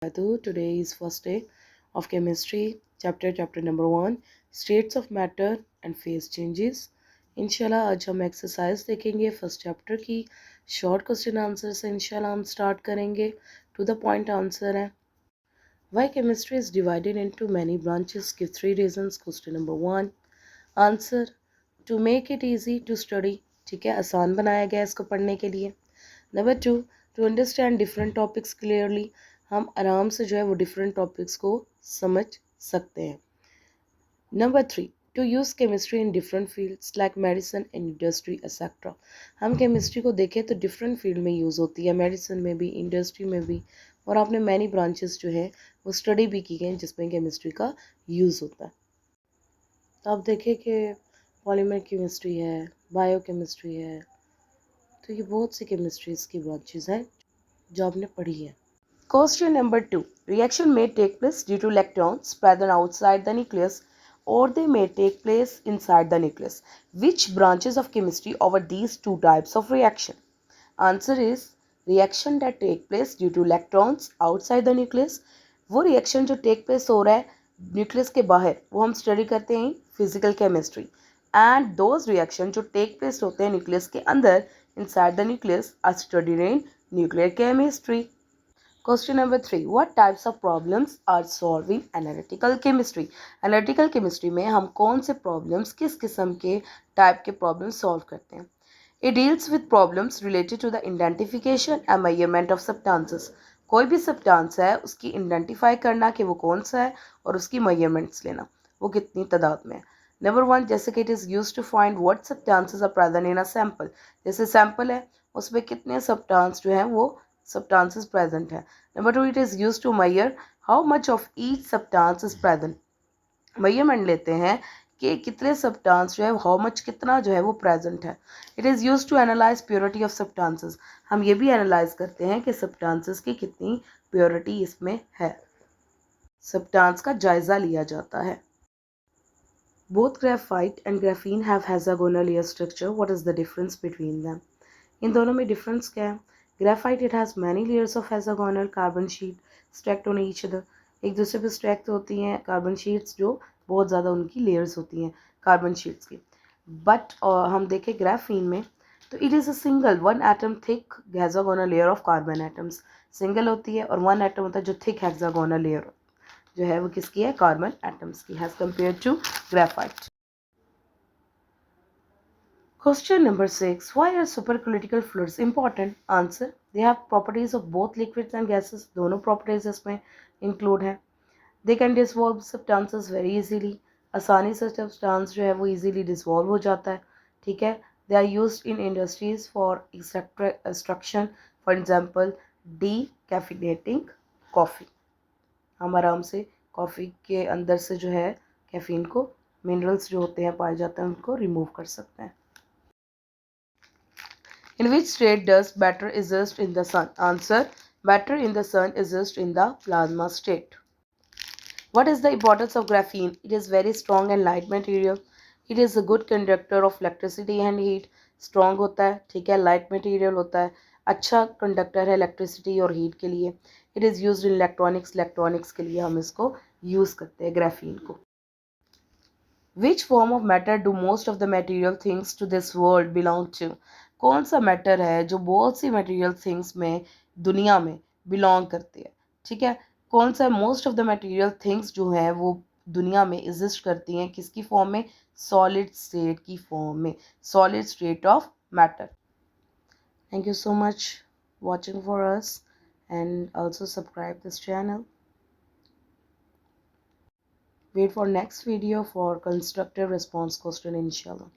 Today is first day of chemistry chapter number 1 states of matter and phase changes. इंशाल्लाह आज हम exercise देखेंगे first chapter की short question answer से इंशाल्लाह हम स्टार्ट करेंगे टू द पॉइंट आंसर है Why chemistry is divided into many branches? Give 3 reasons. Question number 1 answer to make it easy to study. ठीक है, आसान बनाया गया इसको पढ़ने के लिए. Number 2 to understand different topics clearly. हम आराम से जो है वो डिफरेंट टॉपिक्स को समझ सकते हैं. Number 3 to use chemistry in different fields like medicine industry etcetera. हम केमिस्ट्री को देखें तो डिफरेंट फील्ड में यूज़ होती है, मेडिसिन में भी, इंडस्ट्री में भी, और आपने मैनी ब्रांचेस जो है वो स्टडी भी की गई जिसमें केमिस्ट्री का यूज़ होता है. तो आप देखें कि पॉलीमर केमिस्ट्री है, बायो केमिस्ट्री है, तो ये बहुत सी केमिस्ट्रीज की ब्रांचेस हैं जो आपने पढ़ी है. Question number 2. Reaction may take place due to electrons present outside the nucleus or they may take place inside the nucleus. Which branches of chemistry offer these two types of reaction? Answer is reaction that take place due to electrons outside the nucleus. वो reaction जो take place हो रहा है nucleus के बाहर वो हम study करते हैं physical chemistry. And those reaction जो टेक प्लेस होते हैं न्यूक्लियस के अंदर inside the nucleus are studied in nuclear chemistry. Question number 3. What types of problems are solved in analytical chemistry? Analytical chemistry में हम कौन से problems किस किस्म के type के problems solve करते हैं? It deals with problems related to the identification and measurement of substances. कोई भी substance है उसकी identify करना कि वो कौन सा है और उसकी measurements लेना वो कितनी तादाद में है. Number 1 जैसे कि it is used to find what substances are present in a sample. जैसे sample है उसमें कितने substance जो हैं वो substances present है. Number 2 it is used to measure how much of each substance is present. measurement लेते हैं कि कितने substance जो है how much कितना जो है वो present है. It is used to analyze purity of substances. हम ये भी analyze करते हैं कि substances की कितनी purity इसमें है. substance का जायजा लिया जाता है. Both graphite and graphene have hexagonal layer structure. What is the difference between them? इन दोनों में difference क्या है? Graphite it has many layers of hexagonal carbon sheet stacked on each other. एक दूसरे पे stacked होती हैं कार्बन शीट्स जो बहुत ज़्यादा उनकी layers होती हैं कार्बन शीट्स की. बट हम देखें ग्राफीन में तो it is a single one atom thick hexagonal layer of carbon atoms. Single होती है और one atom होता है जो thick hexagonal layer जो है वो किसकी है कार्बन एटम्स की as compared to graphite. Question number 6. Why are supercritical fluids important? Answer. They have properties of both liquids and gases. दोनों properties इसमें include हैं. They can dissolve substances very easily. आसानी से substance जो है वो easily dissolve हो जाता है. ठीक है. They are used in industries for extraction. For example, decaffeinating coffee. हम आराम से कॉफ़ी के अंदर से जो है कैफीन को मिनरल्स जो होते हैं पाए जाते हैं उनको रिमूव कर सकते हैं. In which state does matter exist in the sun? Answer. Matter in the sun exists in the plasma state. What is the importance of graphene? It is very strong and light material. It is a good conductor of electricity and heat. Strong होता है, ठीक है, light material होता है, अच्छा conductor है electricity और heat के लिए. It is used in electronics. Electronics के लिए हम इसको use करते हैं graphene को. Which form of matter do most of the material things to this world belong to? कौन सा मैटर है जो बहुत सी मटेरियल थिंग्स में दुनिया में बिलोंग करती है. ठीक है, कौन सा most of the material things जो है वो दुनिया में एग्जिस्ट करती हैं किसकी फॉर्म में? सॉलिड स्टेट की फॉर्म में, solid state of matter. Thank you so much watching for us and also subscribe this channel. Wait for next video for constructive response question inshallah.